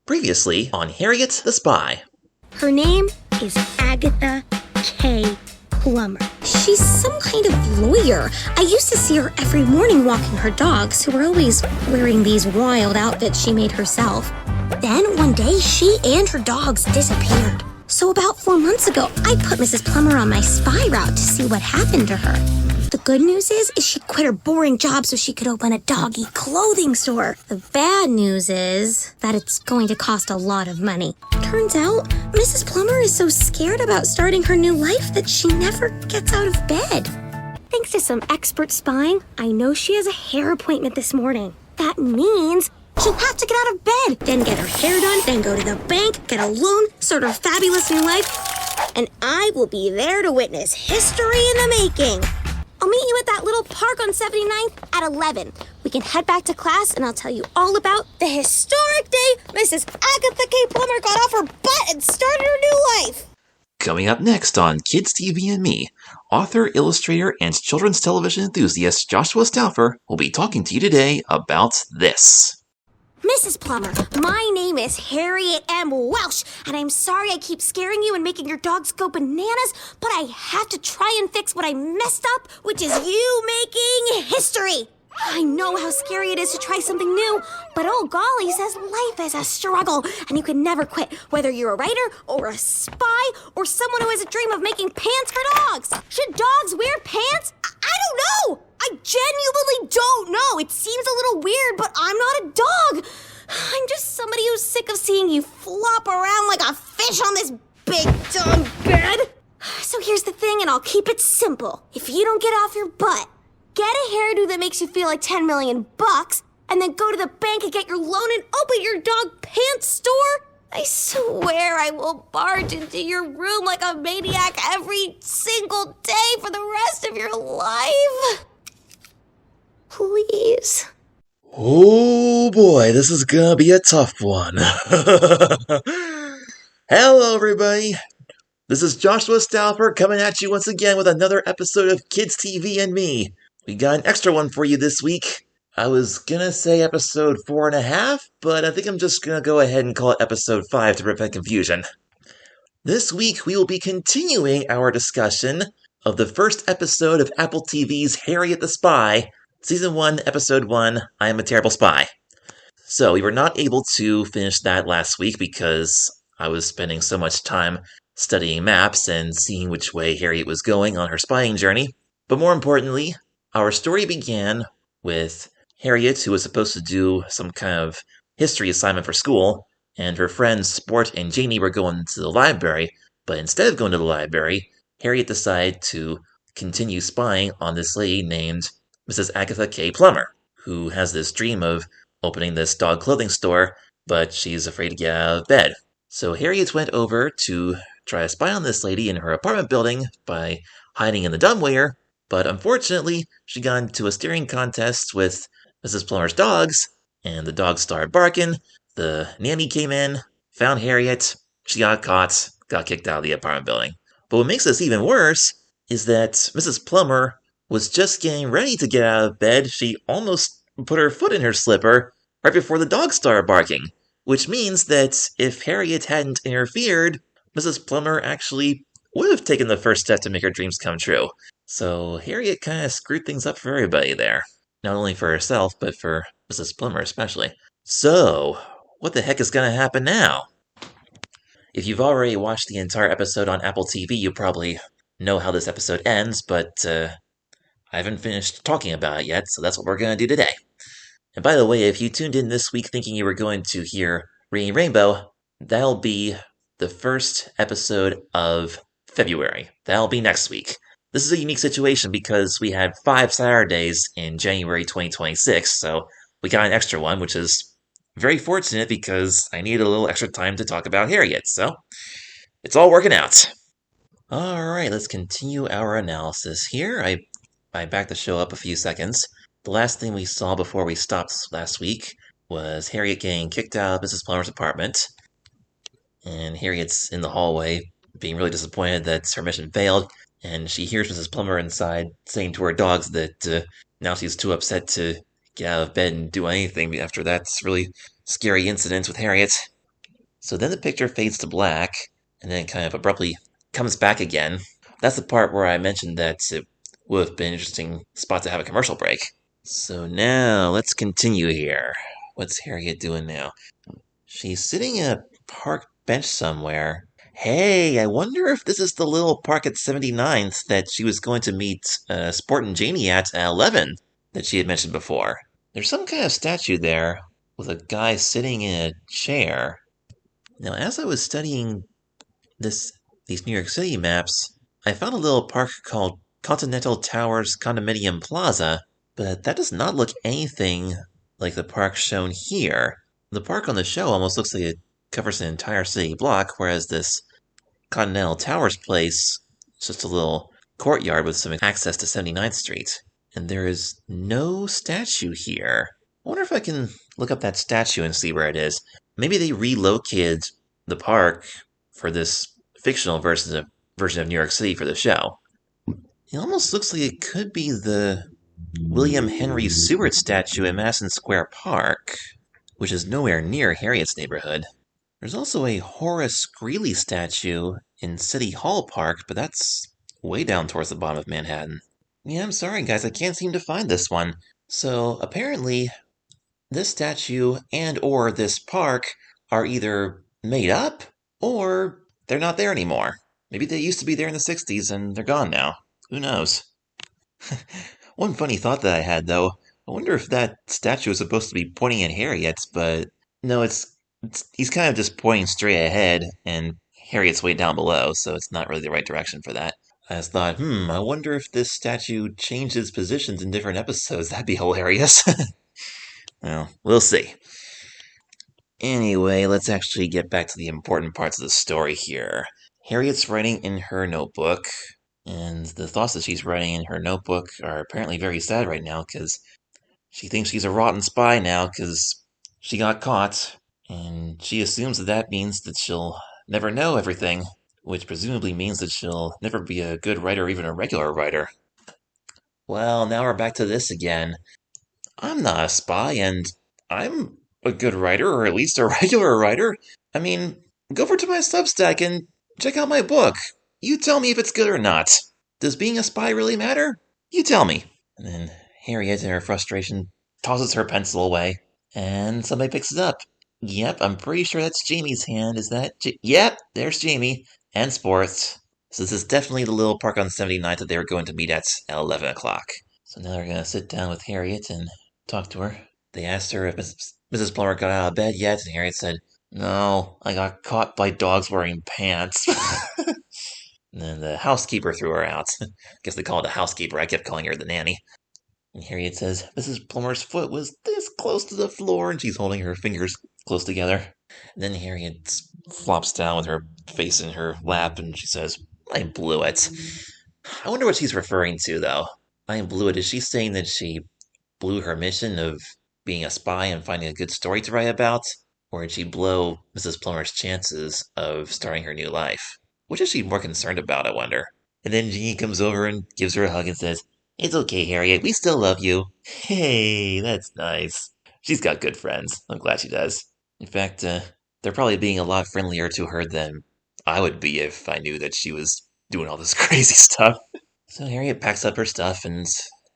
Previously on Harriet the Spy. Her name is Agatha K. Plummer. She's some kind of lawyer. I used to see her every morning walking her dogs, who were always wearing these wild outfits she made herself. Then one day, she and her dogs disappeared. So about 4 months ago, I put Mrs. Plummer on my spy route to see what happened to her. The good news is she quit her boring job so she could open a doggy clothing store. The bad news is that it's going to cost a lot of money. Turns out, Mrs. Plummer is so scared about starting her new life that she never gets out of bed. Thanks to some expert spying, I know she has a hair appointment this morning. That means she'll have to get out of bed, then get her hair done, then go to the bank, get a loan, start her fabulous new life, and I will be there to witness history in the making. I'll meet you at that little park on 79th at 11. We can head back to class and I'll tell you all about the historic day Mrs. Agatha K. Plummer got off her butt and started her new life. Coming up next on Kids TV and Me, author, illustrator, and children's television enthusiast Joshua Stauffer will be talking to you today about this. Mrs. Plummer, my name is Harriet M. Welsh, and I'm sorry I keep scaring you and making your dogs go bananas, but I have to try and fix what I messed up, which is you making history. I know how scary it is to try something new, but old Golly says life is a struggle, and you can never quit, whether you're a writer or a spy or someone who has a dream of making pants for dogs. Should dogs wear pants? I don't know. I genuinely don't know. It seems a little weird, but I'm not a dog. I'm just somebody who's sick of seeing you flop around like a fish on this big dumb bed. So here's the thing, and I'll keep it simple. If you don't get off your butt, get a hairdo that makes you feel like $10 million, and then go to the bank and get your loan and open your dog pants store, I swear I will barge into your room like a maniac every single day for the rest of your life. Please. Oh boy, this is gonna be a tough one. Hello everybody, this is Joshua Stauffer coming at you once again with another episode of Kids TV and Me. We got an extra one for you this week. I was gonna say episode 4.5, but I think I'm just gonna go ahead and call it episode 5 to prevent confusion. This week we will be continuing our discussion of the first episode of Apple TV's Harriet the Spy, Season 1, Episode 1, I Am a Terrible Spy. So we were not able to finish that last week because I was spending so much time studying maps and seeing which way Harriet was going on her spying journey. But more importantly, our story began with Harriet, who was supposed to do some kind of history assignment for school, and her friends Sport and Jamie were going to the library, but instead of going to the library, Harriet decided to continue spying on this lady named Mrs. Agatha K. Plummer, who has this dream of opening this dog clothing store, but she's afraid to get out of bed. So Harriet went over to try to spy on this lady in her apartment building by hiding in the dumbwaiter, but unfortunately, she got into a staring contest with Mrs. Plummer's dogs, and the dogs started barking. The nanny came in, found Harriet, she got caught, got kicked out of the apartment building. But what makes this even worse is that Mrs. Plummer was just getting ready to get out of bed. She almost put her foot in her slipper right before the dogs started barking, which means that if Harriet hadn't interfered, Mrs. Plummer actually would have taken the first step to make her dreams come true. So Harriet kind of screwed things up for everybody there. Not only for herself, but for Mrs. Plummer especially. So, what the heck is going to happen now? If you've already watched the entire episode on Apple TV, you probably know how this episode ends, but I haven't finished talking about it yet, so that's what we're going to do today. And by the way, if you tuned in this week thinking you were going to hear Rainy Rainbow, that'll be the first episode of February. That'll be next week. This is a unique situation because we had 5 Saturdays in January 2026, so we got an extra one, which is very fortunate because I needed a little extra time to talk about Harriet, so it's all working out. Alright, let's continue our analysis here. I backed the show up a few seconds. The last thing we saw before we stopped last week was Harriet getting kicked out of Mrs. Plummer's apartment, and Harriet's in the hallway being really disappointed that her mission failed, and she hears Mrs. Plummer inside saying to her dogs that now she's too upset to get out of bed and do anything after that really scary incident with Harriet. So then the picture fades to black, and then kind of abruptly comes back again. That's the part where I mentioned that it would have been an interesting spot to have a commercial break. So now let's continue here. What's Harriet doing now? She's sitting in a park bench somewhere. Hey, I wonder if this is the little park at 79th that she was going to meet Sport and Janie at 11 that she had mentioned before. There's some kind of statue there with a guy sitting in a chair. Now, as I was studying these New York City maps, I found a little park called Continental Towers Condominium Plaza, but that does not look anything like the park shown here. The park on the show almost looks like it covers an entire city block, whereas this Continental Towers place is just a little courtyard with some access to 79th Street. And there is no statue here. I wonder if I can look up that statue and see where it is. Maybe they relocated the park for this fictional version of New York City for the show. It almost looks like it could be the William Henry Seward statue in Madison Square Park, which is nowhere near Harriet's neighborhood. There's also a Horace Greeley statue in City Hall Park, but that's way down towards the bottom of Manhattan. Yeah, I'm sorry, guys, I can't seem to find this one. So apparently, this statue and or this park are either made up or they're not there anymore. Maybe they used to be there in the 60s and they're gone now. Who knows? One funny thought that I had, though, I wonder if that statue is supposed to be pointing at Harriet, but no, he's kind of just pointing straight ahead, and Harriet's way down below, so it's not really the right direction for that. I just thought, I wonder if this statue changes positions in different episodes. That'd be hilarious. Well, we'll see. Anyway, let's actually get back to the important parts of the story here. Harriet's writing in her notebook, and the thoughts that she's writing in her notebook are apparently very sad right now because she thinks she's a rotten spy now because she got caught, and she assumes that means that she'll never know everything, which presumably means that she'll never be a good writer or even a regular writer. Well, now we're back to this again. I'm not a spy, and I'm a good writer, or at least a regular writer. I mean, go over to my Substack and check out my book. You tell me if it's good or not. Does being a spy really matter? You tell me. And then Harriet, in her frustration, tosses her pencil away, and somebody picks it up. Yep, I'm pretty sure that's Jamie's hand. Is that? Yep, there's Jamie. And Sports. So this is definitely the little park on 79th that they were going to meet at 11 o'clock. So now they're going to sit down with Harriet and talk to her. They asked her if Mrs. Plummer got out of bed yet, and Harriet said, "No, I got caught by dogs wearing pants." And then the housekeeper threw her out. I guess they call it a housekeeper. I kept calling her the nanny. And Harriet says Mrs. Plummer's foot was this close to the floor, and she's holding her fingers close together. And then Harriet flops down with her face in her lap, and she says, "I blew it." I wonder what she's referring to, though. I blew it. Is she saying that she blew her mission of being a spy and finding a good story to write about? Or did she blow Mrs. Plummer's chances of starting her new life? Which is she more concerned about, I wonder? And then Jeannie comes over and gives her a hug and says, "It's okay, Harriet, we still love you." Hey, that's nice. She's got good friends. I'm glad she does. In fact, they're probably being a lot friendlier to her than I would be if I knew that she was doing all this crazy stuff. So Harriet packs up her stuff and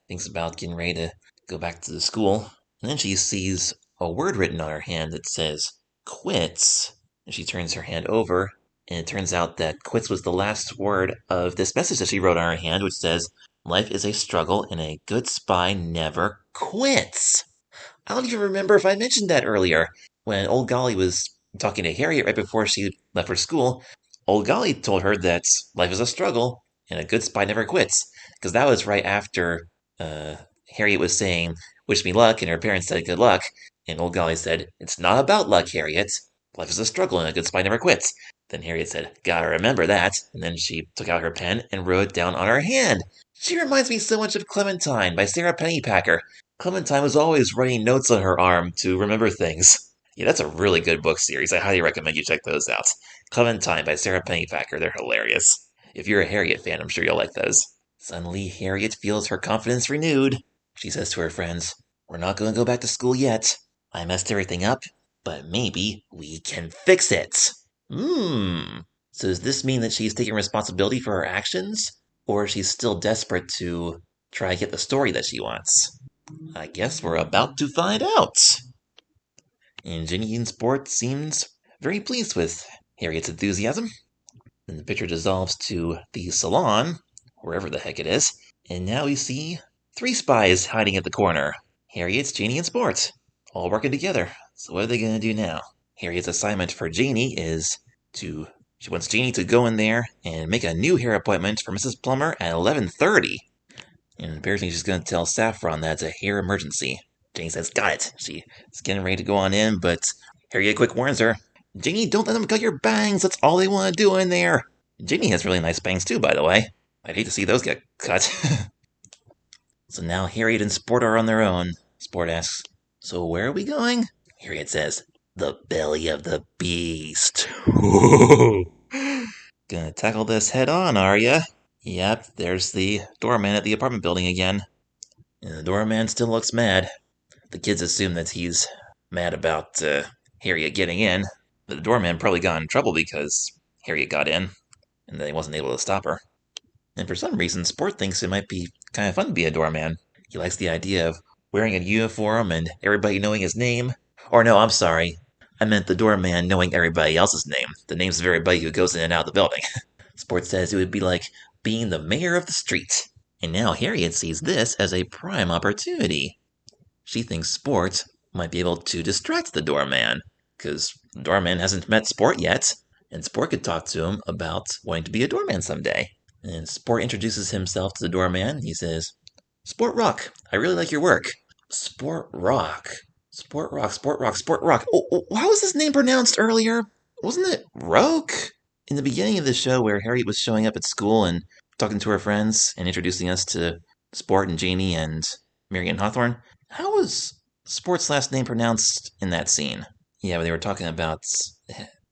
thinks about getting ready to go back to the school. And then she sees a word written on her hand that says, "quits." And she turns her hand over, and it turns out that quits was the last word of this message that she wrote on her hand, which says, "Life is a struggle, and a good spy never quits." I don't even remember if I mentioned that earlier. When Old Golly was talking to Harriet right before she left for school, Old Golly told her that life is a struggle, and a good spy never quits. Because that was right after Harriet was saying, "Wish me luck," and her parents said, "Good luck." And Old Golly said, "It's not about luck, Harriet. Life is a struggle, and a good spy never quits." Then Harriet said, "Gotta remember that." And then she took out her pen and wrote it down on her hand. She reminds me so much of Clementine by Sarah Pennypacker. Clementine was always writing notes on her arm to remember things. Yeah, that's a really good book series. I highly recommend you check those out. Clementine by Sarah Pennypacker. They're hilarious. If you're a Harriet fan, I'm sure you'll like those. Suddenly, Harriet feels her confidence renewed. She says to her friends, "We're not going to go back to school yet. I messed everything up, but maybe we can fix it. So does this mean that she's taking responsibility for her actions? Or she's still desperate to try to get the story that she wants? I guess we're about to find out. And Ginny in Sport seems very pleased with Harriet's enthusiasm. Then the picture dissolves to the salon, wherever the heck it is, and now we see 3 spies hiding at the corner. Harriet, Janie, and Sport, all working together. So what are they going to do now? Harriet's assignment for Janie is she wants Janie to go in there and make a new hair appointment for Mrs. Plummer at 11:30. And apparently she's going to tell Saffron that it's a hair emergency. Janie says, got it. She's getting ready to go on in, but Harriet quick warns her, Janie, don't let them cut your bangs. That's all they want to do in there. Janie has really nice bangs too, by the way. I'd hate to see those get cut. So now Harriet and Sport are on their own. Sport asks, so where are we going? Harriet says, the belly of the beast. Gonna tackle this head on, are ya? Yep, there's the doorman at the apartment building again. And the doorman still looks mad. The kids assume that he's mad about Harriet getting in. But the doorman probably got in trouble because Harriet got in, and then he wasn't able to stop her. And for some reason, Sport thinks it might be kind of fun to be a doorman. He likes the idea of wearing a uniform and everybody knowing his name. Or no, I'm sorry. I meant the doorman knowing everybody else's name. The names of everybody who goes in and out of the building. Sport says it would be like being the mayor of the street. And now Harriet sees this as a prime opportunity. She thinks Sport might be able to distract the doorman, because the doorman hasn't met Sport yet, and Sport could talk to him about wanting to be a doorman someday. And Sport introduces himself to the doorman. He says, Sport Rock, I really like your work. Sport Rock. Sport Rock, Sport Rock, Sport Rock. Oh, how was this name pronounced earlier? Wasn't it Roke? In the beginning of the show where Harriet was showing up at school and talking to her friends and introducing us to Sport and Janie and Marion Hawthorne, how was Sport's last name pronounced in that scene? Yeah, when they were talking about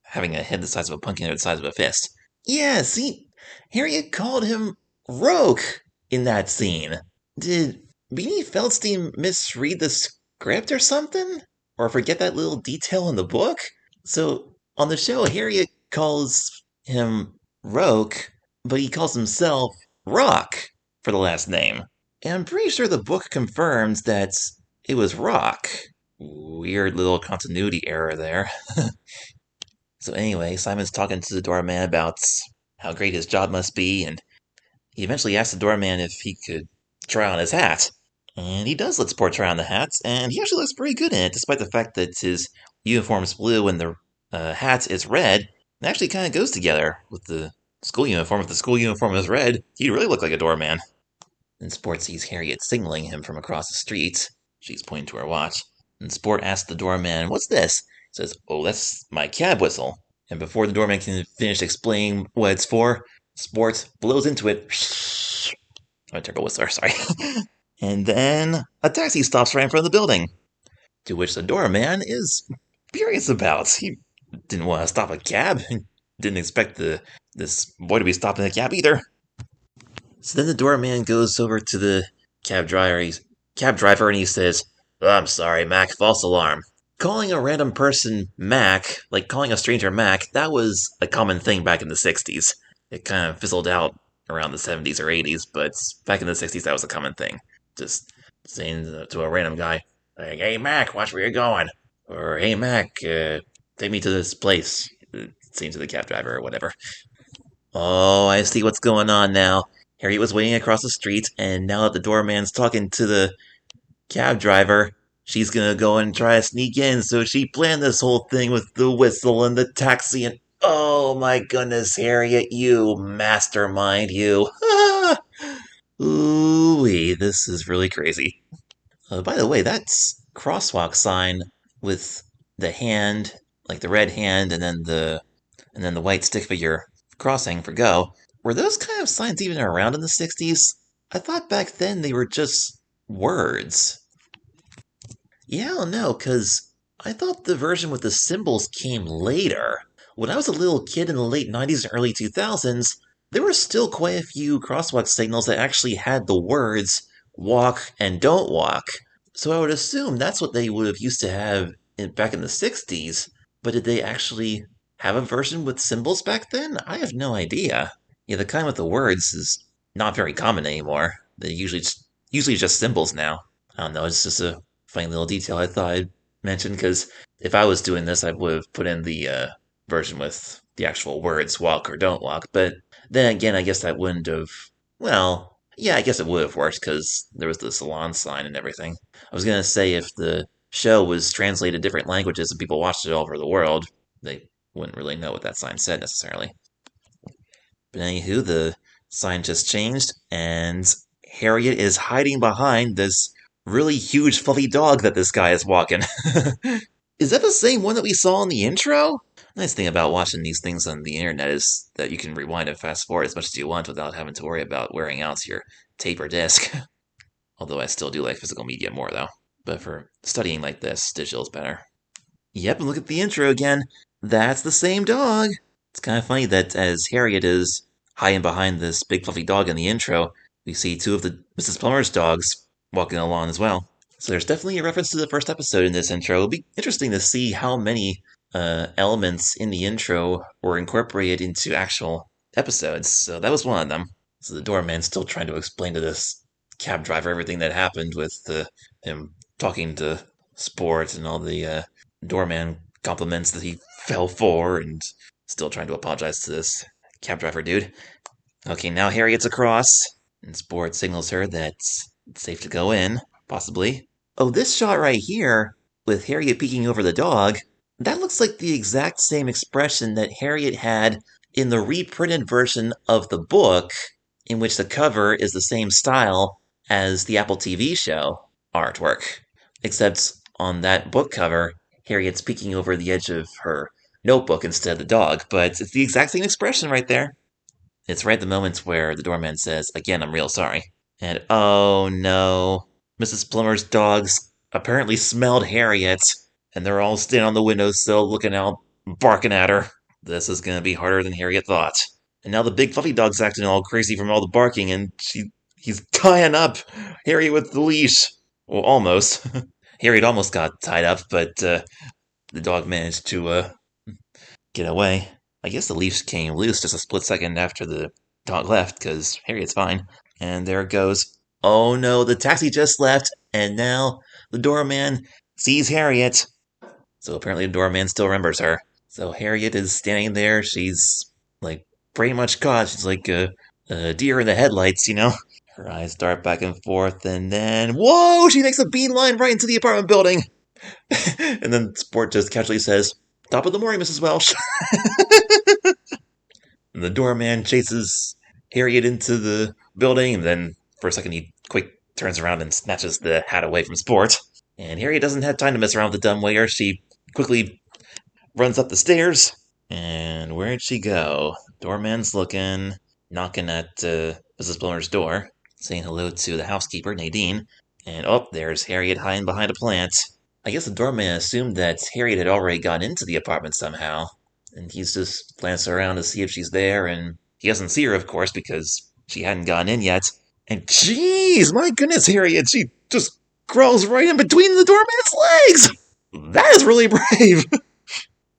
having a head the size of a pumpkin or the size of a fist. Yeah, see, Harriet called him Roke in that scene. Did Beanie Feldstein misread the script or something? Or forget that little detail in the book? So, on the show, Harriet calls him Roke, but he calls himself Rock for the last name. And I'm pretty sure the book confirms that it was Rock. Weird little continuity error there. So anyway, Simon's talking to the doorman about how great his job must be, and he eventually asks the doorman if he could try on his hat. And he does let Sport try on the hat, and he actually looks pretty good in it, despite the fact that his uniform's blue and the hat is red. It actually kind of goes together with the school uniform. If the school uniform is red, he'd really look like a doorman. And Sport sees Harriet signaling him from across the street. She's pointing to her watch. And Sport asks the doorman, what's this? He says, oh, that's my cab whistle. And before the doorman can finish explaining what it's for, Sport blows into it. I'm a terrible whistler, sorry. And then a taxi stops right in front of the building. To which the doorman is furious about. He didn't want to stop a cab. Didn't expect this boy to be stopping the cab either. So then the doorman goes over to the cab driver and he says, oh, I'm sorry, Mac, false alarm. Calling a random person Mac, like calling a stranger Mac, that was a common thing back in the 60s. It kind of fizzled out around the 70s or 80s, but back in the 60s that was a common thing. Just saying to a random guy, like, hey Mac, watch where you're going. Or hey Mac, take me to this place. Saying to the cab driver or whatever. Oh, I see what's going on now. Harriet was waiting across the street, and now that the doorman's talking to the cab driver, she's gonna go and try to sneak in, so she planned this whole thing with the whistle and the taxi and... Oh my goodness, Harriet, you mastermind, you. Ooh-wee, this is really crazy. By the way, that's crosswalk sign with the hand, like the red hand, and then the white stick figure crossing for go. Were those kind of signs even around in the 60s? I thought back then they were just words. Yeah, I don't know, because I thought the version with the symbols came later. When I was a little kid in the late 90s and early 2000s, there were still quite a few crosswalk signals that actually had the words walk and don't walk. So I would assume that's what they would have used to have back in the 60s, but did they actually have a version with symbols back then? I have no idea. Yeah, the kind with the words is not very common anymore. They usually just symbols now. I don't know, it's just a funny little detail I thought I'd mention, because if I was doing this, I would have put in the version with the actual words, walk or don't walk. But then again, I guess that wouldn't have. Well, yeah, I guess it would have worked because there was the salon sign and everything. I was gonna say if the show was translated different languages and people watched it all over the world, they wouldn't really know what that sign said necessarily. But anywho, the sign just changed, and Harriet is hiding behind this really huge fluffy dog that this guy is walking. Is that the same one that we saw in the intro? Nice thing about watching these things on the internet is that you can rewind and fast forward as much as you want without having to worry about wearing out your tape or disc. Although I still do like physical media more, though. But for studying like this, digital is better. Yep, and look at the intro again. That's the same dog. It's kind of funny that as Harriet is hiding behind this big fluffy dog in the intro, we see two of the Mrs. Plummer's dogs walking along as well. So there's definitely a reference to the first episode in this intro. It'll be interesting to see how many elements in the intro were incorporated into actual episodes. So that was one of them. So the doorman's still trying to explain to this cab driver everything that happened with him talking to Sport and all the doorman compliments that he fell for, and still trying to apologize to this cab driver dude. Okay, now Harriet's across, and Sport signals her that it's safe to go in, possibly. Oh, this shot right here, with Harriet peeking over the dog, that looks like the exact same expression that Harriet had in the reprinted version of the book, in which the cover is the same style as the Apple TV show artwork. Except on that book cover, Harriet's peeking over the edge of her notebook instead of the dog, but it's the exact same expression right there. It's right at the moment where the doorman says, "Again, I'm real sorry." And oh no, Mrs. Plummer's dogs apparently smelled Harriet, and they're all standing on the windowsill looking out, barking at her. This is gonna be harder than Harriet thought. And now the big fluffy dog's acting all crazy from all the barking, and he's tying up Harriet with the leash. Well, almost. Harriet almost got tied up, but the dog managed to get away. I guess the leash came loose just a split second after the dog left, because Harriet's fine. And there it goes. Oh no, the taxi just left, and now the doorman sees Harriet. So apparently the doorman still remembers her. So Harriet is standing there. She's like pretty much caught. She's like a deer in the headlights, you know? Her eyes dart back and forth, and then, whoa, she makes a beeline right into the apartment building. And then Sport just casually says, "Top of the morning, Mrs. Welsh." And the doorman chases Harriet into the building, and then for a second he quick turns around and snatches the hat away from Sport. And Harriet doesn't have time to mess around with the dumbwaiter. She quickly runs up the stairs. And where'd she go? Doorman's looking, knocking at Mrs. Plummer's door, saying hello to the housekeeper, Nadine. And oh, there's Harriet hiding behind a plant. I guess the doorman assumed that Harriet had already gone into the apartment somehow, and he's just glancing around to see if she's there, and he doesn't see her, of course, because she hadn't gone in yet. And jeez, my goodness, Harriet, she just crawls right in between the doorman's legs! That is really brave!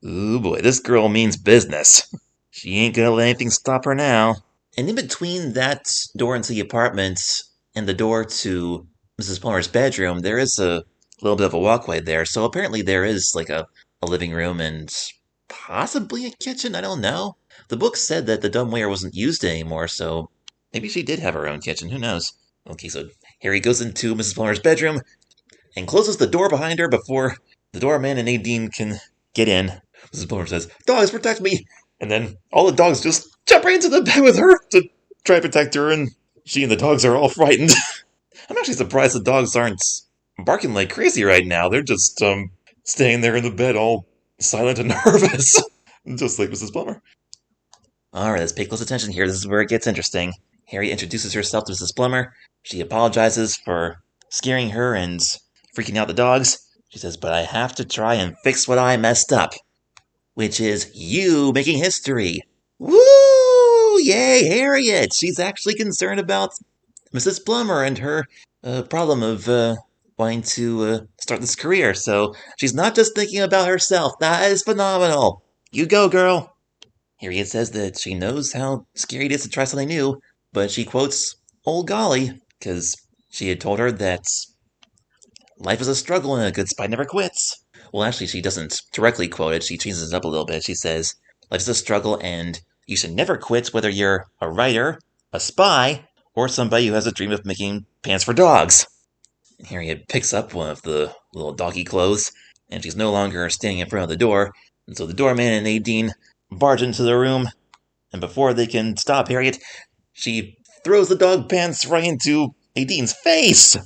Ooh boy, this girl means business. She ain't gonna let anything stop her now. And in between that door into the apartment and the door to Mrs. Plummer's bedroom, there is a little bit of a walkway there. So apparently there is like a living room and possibly a kitchen. I don't know. The book said that the dumbwaiter wasn't used anymore, so maybe she did have her own kitchen. Who knows? Okay, so Harry goes into Mrs. Plummer's bedroom and closes the door behind her before the doorman and Nadine can get in. Mrs. Plummer says, "Dogs, protect me!" And then all the dogs just jump right into the bed with her to try to protect her, and she and the dogs are all frightened. I'm actually surprised the dogs aren't barking like crazy right now. They're just staying there in the bed all silent and nervous, just like Mrs. Plummer. Alright, let's pay close attention here. This is where it gets interesting. Harriet introduces herself to Mrs. Plummer. She apologizes for scaring her and freaking out the dogs. She says, "But I have to try and fix what I messed up, which is you making history." Woo! Yay, Harriet! She's actually concerned about Mrs. Plummer and her problem of, wanting to start this career, so she's not just thinking about herself. That is phenomenal. You go, girl. Harriet says that she knows how scary it is to try something new, but she quotes Old Golly, because she had told her that life is a struggle and a good spy never quits. Well, actually, she doesn't directly quote it. She changes it up a little bit. She says, life is a struggle and you should never quit whether you're a writer, a spy, or somebody who has a dream of making pants for dogs. Harriet picks up one of the little doggy clothes, and she's no longer standing in front of the door, and so the doorman and Nadine barge into the room, and before they can stop Harriet, she throws the dog pants right into Nadine's face!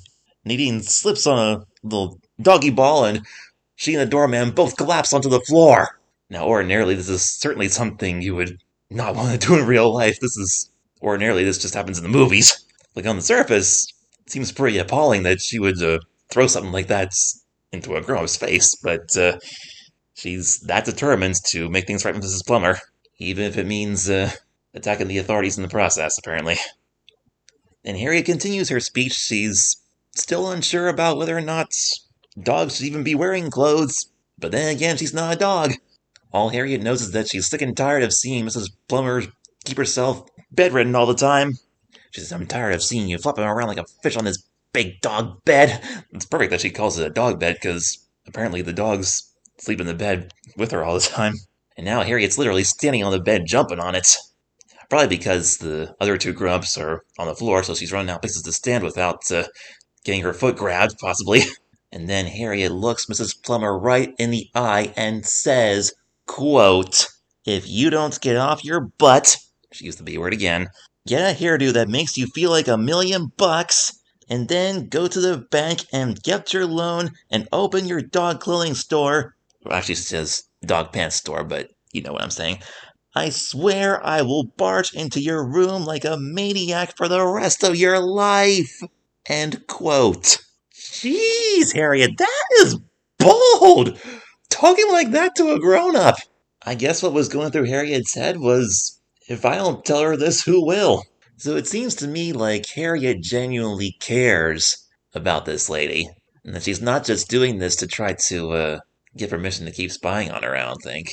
Nadine slips on a little doggy ball, and she and the doorman both collapse onto the floor. Now, ordinarily, this is certainly something you would not want to do in real life. Ordinarily, this just happens in the movies. Like, on the surface, it seems pretty appalling that she would throw something like that into a grown-up's face, but she's that determined to make things right with Mrs. Plummer, even if it means attacking the authorities in the process, apparently. And Harriet continues her speech. She's still unsure about whether or not dogs should even be wearing clothes, but then again, she's not a dog. All Harriet knows is that she's sick and tired of seeing Mrs. Plummer keep herself bedridden all the time. She says, I'm tired of seeing you flopping around like a fish on this big dog bed. It's perfect that she calls it a dog bed, because apparently the dogs sleep in the bed with her all the time. And now Harriet's literally standing on the bed jumping on it. Probably because the other two grown-ups are on the floor, so she's running out places to stand without getting her foot grabbed, possibly. And then Harriet looks Mrs. Plummer right in the eye and says, quote, if you don't get off your butt, she used the B word again, get a hairdo that makes you feel like $1,000,000, and then go to the bank and get your loan and open your dog clothing store. Well, actually, it says dog pants store, but you know what I'm saying. I swear I will barge into your room like a maniac for the rest of your life. End quote. Jeez, Harriet, that is bold! Talking like that to a grown-up. I guess what was going through Harriet's head was, if I don't tell her this, who will? So it seems to me like Harriet genuinely cares about this lady, and that she's not just doing this to try to get permission to keep spying on her, I don't think.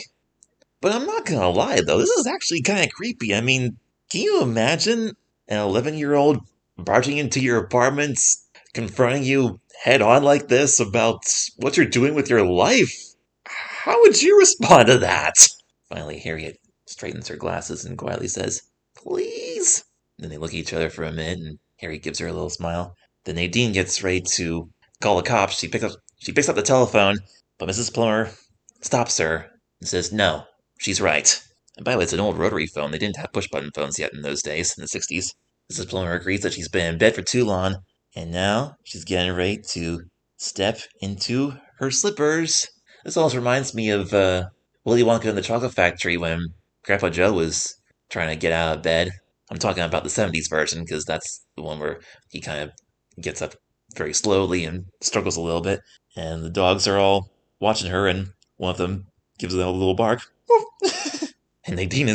But I'm not gonna lie, though, this is actually kind of creepy. I mean, can you imagine an 11-year-old barging into your apartment, confronting you head-on like this about what you're doing with your life? How would you respond to that? Finally, Harriet straightens her glasses and quietly says, please? Then they look at each other for a minute, and Harriet gives her a little smile. Then Nadine gets ready to call the cops. She picks up the telephone, but Mrs. Plummer stops her and says, no, she's right. And by the way, it's an old rotary phone. They didn't have push-button phones yet in those days, in the 60s. Mrs. Plummer agrees that she's been in bed for too long, and now she's getting ready to step into her slippers. This almost reminds me of Willy Wonka and the Chocolate Factory when Grandpa Joe was trying to get out of bed. I'm talking about the 70s version, because that's the one where he kind of gets up very slowly and struggles a little bit. And the dogs are all watching her, and one of them gives a little bark. And Nadine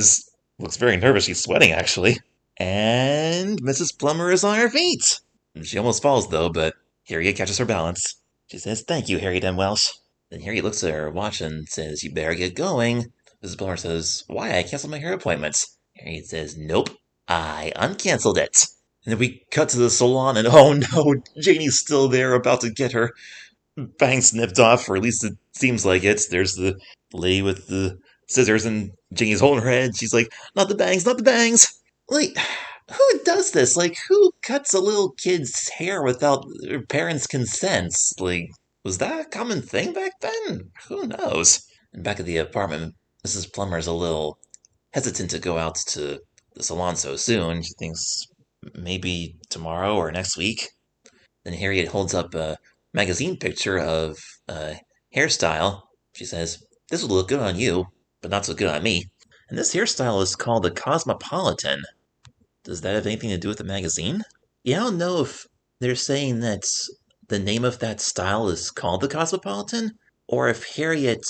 looks very nervous. She's sweating, actually. And Mrs. Plummer is on her feet. She almost falls, though, but Harriet catches her balance. She says, thank you, Harriet M. Welsh. Then Harriet looks at her watch and says, you better get going. Mrs. Plummer says, why? I canceled my hair appointment. Harriet says, nope, I uncanceled it. And then we cut to the salon, and oh no, Janie's still there, about to get her bangs snipped off, or at least it seems like it. There's the lady with the scissors, and Janie's holding her head. She's like, not the bangs, not the bangs. Like, who does this? Like, who cuts a little kid's hair without their parents' consent? Like, was that a common thing back then? Who knows? And back at the apartment, Mrs. Plummer's a little hesitant to go out to the salon so soon. She thinks maybe tomorrow or next week. Then Harriet holds up a magazine picture of a hairstyle. She says, this would look good on you, but not so good on me. And this hairstyle is called the Cosmopolitan. Does that have anything to do with the magazine? Yeah, I don't know if they're saying that the name of that style is called the Cosmopolitan, or if Harriet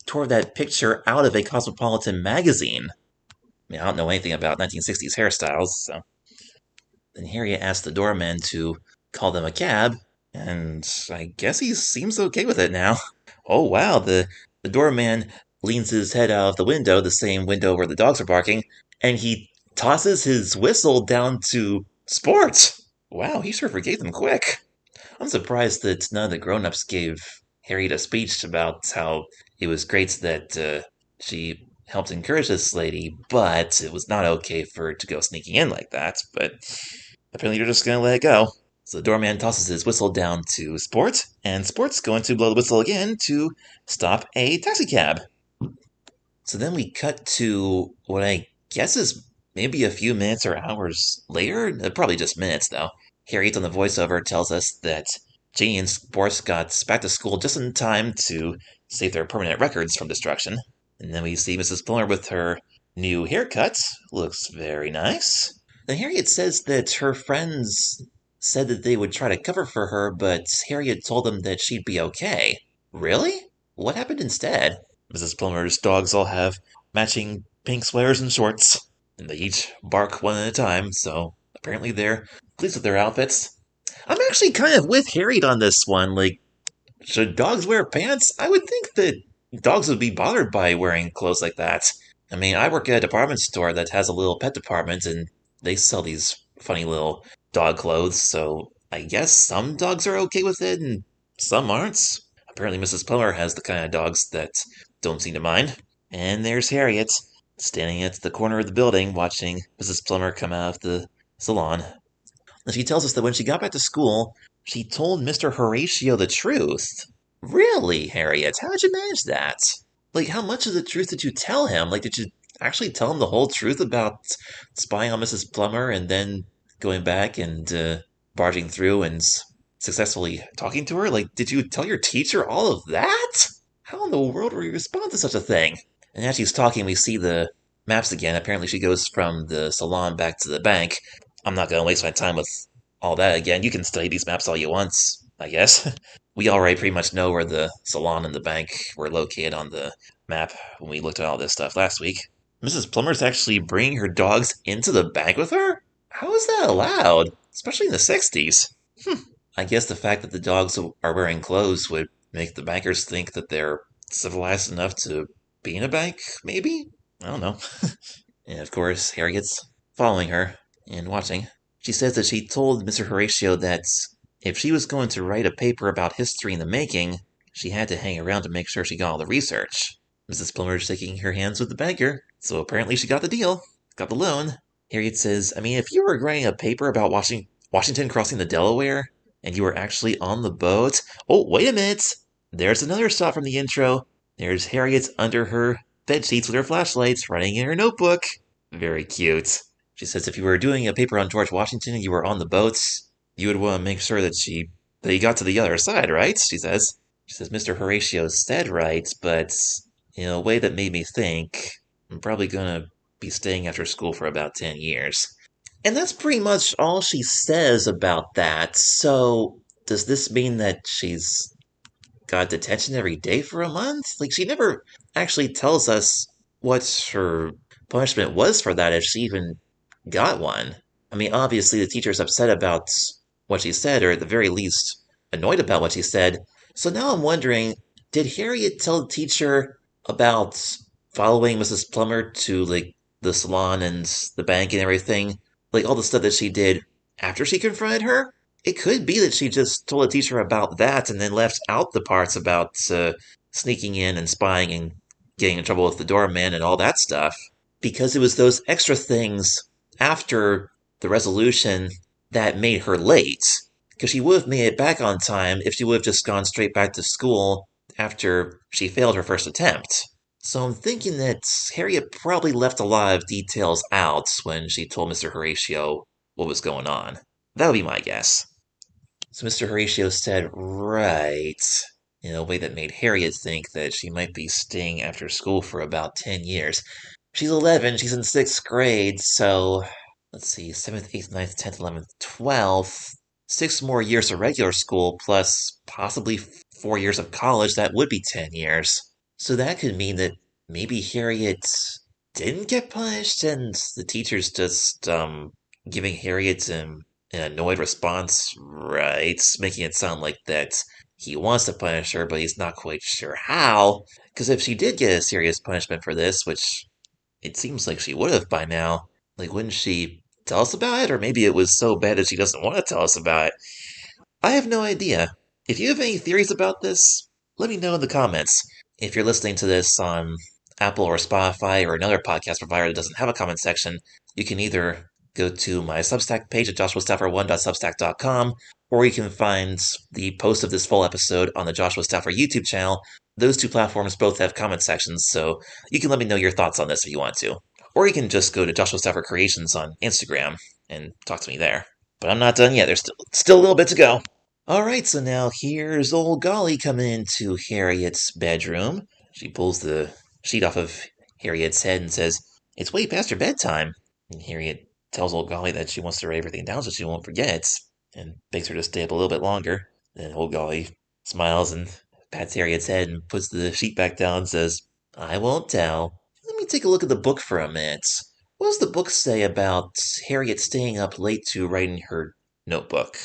tore that picture out of a Cosmopolitan magazine. I mean, I don't know anything about 1960s hairstyles, so. Then Harriet asked the doorman to call them a cab, And I guess he seems okay with it now. Oh wow, the doorman leans his head out of the window, the same window where the dogs are barking, and he tosses his whistle down to Sports. Wow, he sure forgave them quick. I'm surprised that none of the grown-ups gave Harriet a speech about how it was great that she helped encourage this lady, but it was not okay for her to go sneaking in like that. But apparently, you're just gonna let it go. So the doorman tosses his whistle down to Sport, and Sport's going to blow the whistle again to stop a taxicab. So then we cut to what I guess is maybe a few minutes or hours later, probably just minutes though. Harriet on the voiceover tells us that Janie and Sports got back to school just in time to save their permanent records from destruction. And then we see Mrs. Plummer with her new haircut. Looks very nice. Then Harriet says that her friends said that they would try to cover for her, but Harriet told them that she'd be okay. Really? What happened instead? Mrs. Plummer's dogs all have matching pink sweaters and shorts, and they each bark one at a time, so apparently they're pleased with their outfits. I'm actually kind of with Harriet on this one. Like, should dogs wear pants? I would think that dogs would be bothered by wearing clothes like that. I mean, I work at a department store that has a little pet department, and they sell these funny little dog clothes, so I guess some dogs are okay with it, and some aren't. Apparently, Mrs. Plummer has the kind of dogs that don't seem to mind. And there's Harriet, standing at the corner of the building, watching Mrs. Plummer come out of the salon. And she tells us that when she got back to school, she told Mr. Horatio the truth. Really, Harriet? How did you manage that? Like, how much of the truth did you tell him? Like, did you actually tell him the whole truth about spying on Mrs. Plummer and then going back and barging through and successfully talking to her? Like, did you tell your teacher all of that? How in the world would you respond to such a thing? And as she's talking, we see the maps again. Apparently, she goes from the salon back to the bank. I'm not going to waste my time with all that again. You can study these maps all you want, I guess. We already pretty much know where the salon and the bank were located on the map when we looked at all this stuff last week. Mrs. Plummer's actually bringing her dogs into the bank with her? How is that allowed? Especially in the 60s. I guess the fact that the dogs are wearing clothes would make the bankers think that they're civilized enough to be in a bank, maybe? I don't know. And of course, Harriet's following her and watching. She says that she told Mr. Horatio that if she was going to write a paper about history in the making, she had to hang around to make sure she got all the research. Mrs. Plummer's shaking her hands with the banker, so apparently she got the deal, got the loan. Harriet says, I mean, if you were writing a paper about Washington crossing the Delaware, and you were actually on the boat. Oh, wait a minute! There's another shot from the intro. There's Harriet under her bed sheets with her flashlights, writing in her notebook. Very cute. She says if you were doing a paper on George Washington and you were on the boats, you would want to make sure that he got to the other side, right? She says. Mr. Horatio said right, but in a way that made me think I'm probably gonna be staying after school for about 10 years. And that's pretty much all she says about that. So, does this mean that she's got detention every day for a month? Like, she never actually tells us what her punishment was for that, if she even got one. I mean, obviously, the teacher's upset about what she said, or at the very least, annoyed about what she said. So now I'm wondering, did Harriet tell the teacher about following Mrs. Plummer to, like, the salon and the bank and everything? Like, all the stuff that she did after she confronted her? It could be that she just told the teacher about that and then left out the parts about sneaking in and spying and getting in trouble with the doorman and all that stuff. Because it was those extra things after the resolution that made her late. Because she would have made it back on time if she would have just gone straight back to school after she failed her first attempt. So I'm thinking that Harriet probably left a lot of details out when she told Mr. Horatio what was going on. That would be my guess. So Mr. Horatio said, right, in a way that made Harriet think that she might be staying after school for about 10 years. She's 11, she's in 6th grade, so let's see, 7th, 8th, 9th, 10th, 11th, 12th. 6 more years of regular school, plus possibly 4 years of college, that would be 10 years. So that could mean that maybe Harriet didn't get punished, and the teacher's just, giving Harriet an an annoyed response, right? Making it sound like that he wants to punish her, but he's not quite sure how. Because if she did get a serious punishment for this, which it seems like she would have by now, like, wouldn't she tell us about it? Or maybe it was so bad that she doesn't want to tell us about it. I have no idea. If you have any theories about this, let me know in the comments. If you're listening to this on Apple or Spotify or another podcast provider that doesn't have a comment section, you can either go to my Substack page at joshuastaffer1.substack.com, or you can find the post of this full episode on the Joshua Staffer YouTube channel. Those two platforms both have comment sections, so you can let me know your thoughts on this if you want to. Or you can just go to Joshua Staffer Creations on Instagram and talk to me there. But I'm not done yet. There's still a little bit to go. Alright, so now here's old Golly coming into Harriet's bedroom. She pulls the sheet off of Harriet's head and says, "It's way past your bedtime." And Harriet tells old Golly that she wants to write everything down so she won't forget, and begs her to stay up a little bit longer. Then old Golly smiles and pats Harriet's head and puts the sheet back down and says, "I won't tell. Let me take a look at the book for a minute. What does the book say about Harriet staying up late to write in her notebook?"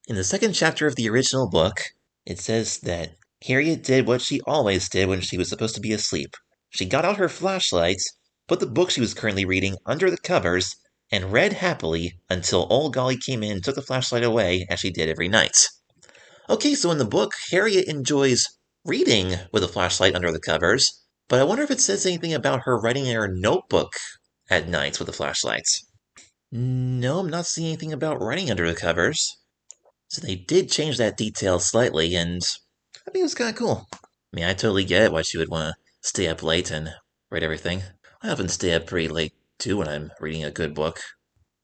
In the second chapter of the original book, it says that Harriet did what she always did when she was supposed to be asleep. She got out her flashlight, put the book she was currently reading under the covers, and read happily until old Golly came in and took the flashlight away, as she did every night. Okay, so in the book, Harriet enjoys reading with a flashlight under the covers, but I wonder if it says anything about her writing in her notebook at night with a flashlight. No, I'm not seeing anything about writing under the covers. So they did change that detail slightly, and I think it was kind of cool. I mean, I totally get why she would want to stay up late and write everything. I often stay up pretty late, too, when I'm reading a good book.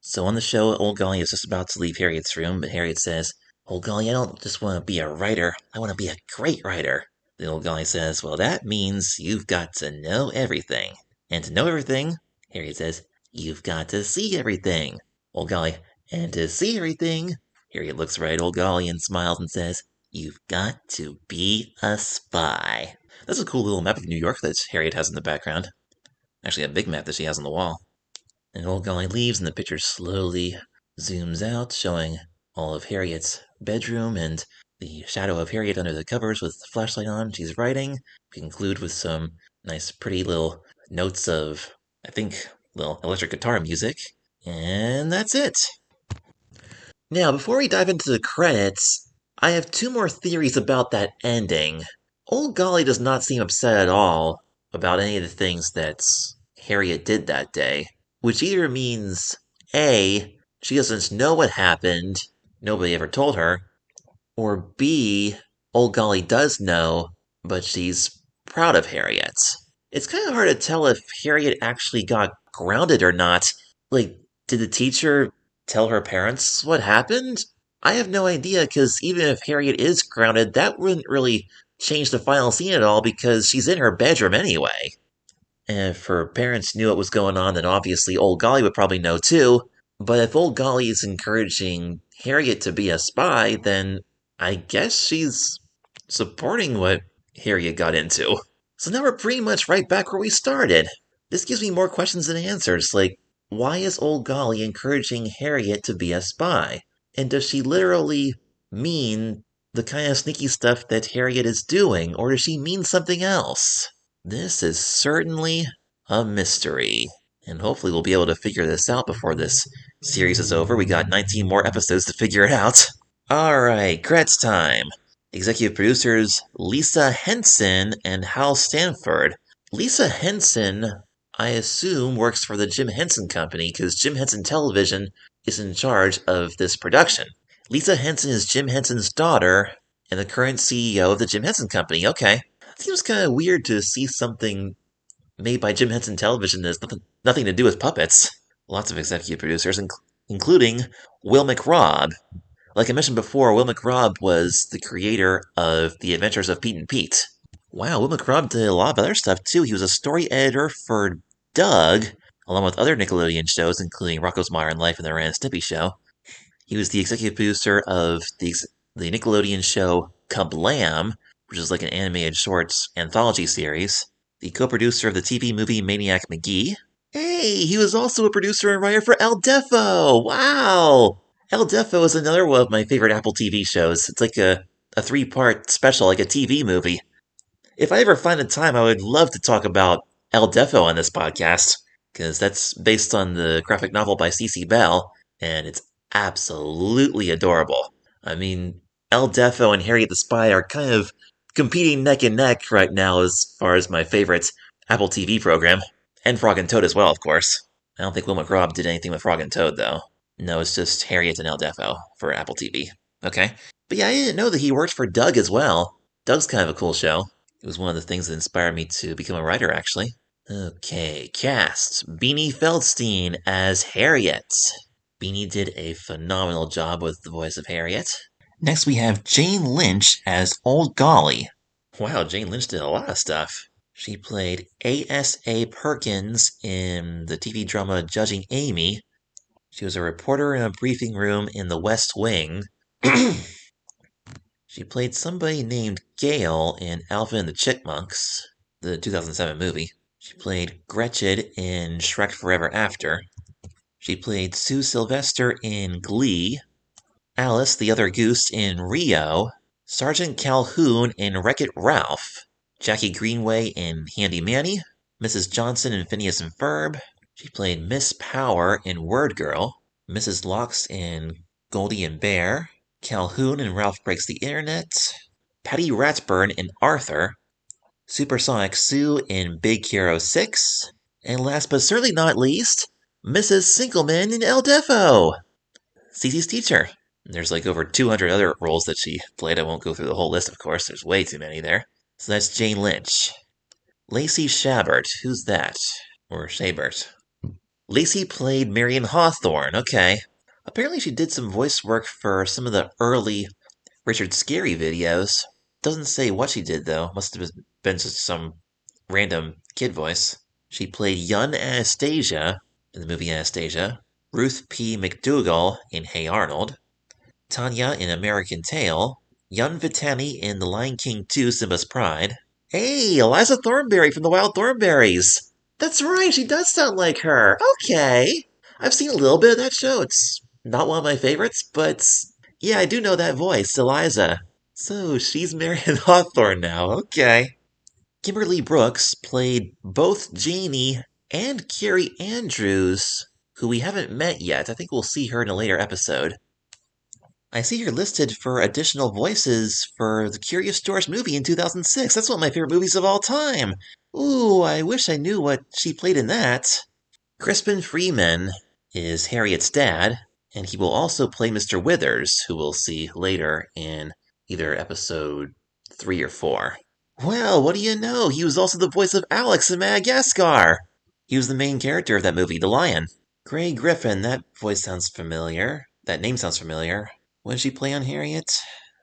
So on the show, old Golly is just about to leave Harriet's room, but Harriet says, "Old Golly, I don't just want to be a writer, I want to be a great writer." The old Golly says, "Well, that means you've got to know everything. And to know everything," Harriet says, "you've got to see everything." Old Golly, "And to see everything," Harriet looks right at old Golly and smiles and says, "you've got to be a spy." That's a cool little map of New York that Harriet has in the background. Actually, a big map that she has on the wall. And old Golly leaves, and the picture slowly zooms out, showing all of Harriet's bedroom and the shadow of Harriet under the covers with the flashlight on. She's writing. We conclude with some nice, pretty little notes of, I think, little electric guitar music. And that's it. Now, before we dive into the credits, I have two more theories about that ending. Old Golly does not seem upset at all about any of the things that Harriet did that day, which either means A, she doesn't know what happened, nobody ever told her, or B, old Golly does know, but she's proud of Harriet. It's kind of hard to tell if Harriet actually got grounded or not. Like, did the teacher tell her parents what happened? I have no idea, because even if Harriet is grounded, that wouldn't really change the final scene at all, because she's in her bedroom anyway. And if her parents knew what was going on, then obviously old Golly would probably know too. But if old Golly is encouraging Harriet to be a spy, then I guess she's supporting what Harriet got into. So now we're pretty much right back where we started. This gives me more questions than answers, like, why is old Golly encouraging Harriet to be a spy? And does she literally mean the kind of sneaky stuff that Harriet is doing, or does she mean something else? This is certainly a mystery, and hopefully we'll be able to figure this out before this series is over. We got 19 more episodes to figure it out. Alright, credits time. Executive producers Lisa Henson and Hal Stanford. Lisa Henson, I assume, works for the Jim Henson Company, because Jim Henson Television is in charge of this production. Lisa Henson is Jim Henson's daughter and the current CEO of the Jim Henson Company. Okay. Seems kind of weird to see something made by Jim Henson Television that has nothing to do with puppets. Lots of executive producers, including Will McRobb. Like I mentioned before, Will McRobb was the creator of The Adventures of Pete and Pete. Wow, Will McRobb did a lot of other stuff too. He was a story editor for Doug, along with other Nickelodeon shows, including Rocko's Modern Life and The Ren and Stimpy Show. He was the executive producer of the Nickelodeon show Kablam, which is like an animated shorts anthology series, the co-producer of the TV movie Maniac McGee, Hey, he was also a producer and writer for El Defo! Wow! El Defo is another one of my favorite Apple TV shows. It's like a three-part special, like a TV movie. If I ever find the time, I would love to talk about El Defo on this podcast, because that's based on the graphic novel by C.C. Bell, and it's absolutely adorable. I mean, El Defo and Harriet the Spy are kind of competing neck and neck right now as far as my favorite Apple TV program. And Frog and Toad as well, of course. I don't think Will McRobb did anything with Frog and Toad, though. No, it's just Harriet and El Defo for Apple TV. Okay. But yeah, I didn't know that he worked for Doug as well. Doug's kind of a cool show. It was one of the things that inspired me to become a writer, actually. Okay, cast. Beanie Feldstein as Harriet. Beanie did a phenomenal job with the voice of Harriet. Next, we have Jane Lynch as Old Golly. Wow, Jane Lynch did a lot of stuff. She played A.S.A. Perkins in the TV drama Judging Amy. She was a reporter in a briefing room in the West Wing. She played somebody named Gail in Alvin and the Chipmunks, the 2007 movie. She played Gretchen in Shrek Forever After. She played Sue Sylvester in Glee. Alice the Other Goose in Rio. Sergeant Calhoun in Wreck-It Ralph. Jackie Greenway in Handy Manny. Mrs. Johnson in Phineas and Ferb. She played Miss Power in Word Girl. Mrs. Locks in Goldie and Bear. Calhoun in Ralph Breaks the Internet. Patty Ratsburn in Arthur. Supersonic Sue in Big Hero 6. And last but certainly not least, Mrs. Sinkelman in El Defo, Cece's teacher. There's like over 200 other roles that she played. I won't go through the whole list, of course. There's way too many there. So that's Jane Lynch. Lacey Chabert. Who's that? Or Chabert. Lacey played Marion Hawthorne. Okay. Apparently she did some voice work for some of the early Richard Scarry videos. Doesn't say what she did, though. Must have been just some random kid voice. She played young Anastasia in the movie Anastasia. Ruth P. McDougall in Hey Arnold. Tanya in American Tail. Young Vitani in The Lion King 2 Simba's Pride. Hey, Eliza Thornberry from the Wild Thornberries. That's right, she does sound like her. Okay. I've seen a little bit of that show. It's not one of my favorites, but yeah, I do know that voice, Eliza. So she's Marion Hawthorne now. Okay. Kimberly Brooks played both Janie and Carrie Andrews, who we haven't met yet. I think we'll see her in a later episode. I see her listed for additional voices for the Curious George movie in 2006. That's one of my favorite movies of all time. Ooh, I wish I knew what she played in that. Crispin Freeman is Harriet's dad, and he will also play Mr. Withers, who we'll see later in either episode 3 or 4. Well, what do you know? He was also the voice of Alex in Madagascar. He was the main character of that movie, the lion. Grey Griffin, that voice sounds familiar. That name sounds familiar. When did she play on Harriet?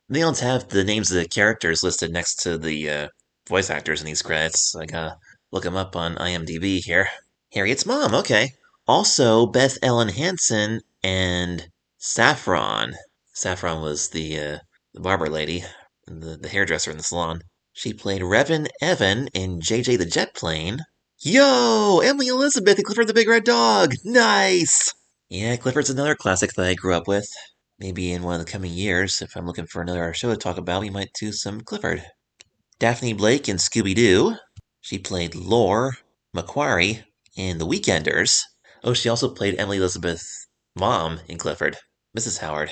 They don't have the names of the characters listed next to the voice actors in these credits. I gotta look them up on IMDb here. Harriet's mom, okay. Also, Beth Ellen Hansen and Saffron. Saffron was the barber lady, the hairdresser in the salon. She played Revan Evan in JJ the Jet Plane. Yo! Emily Elizabeth and Clifford the Big Red Dog! Nice! Yeah, Clifford's another classic that I grew up with. Maybe in one of the coming years, if I'm looking for another show to talk about, we might do some Clifford. Daphne Blake in Scooby-Doo. She played Lore Macquarie in The Weekenders. Oh, she also played Emily Elizabeth's mom in Clifford, Mrs. Howard.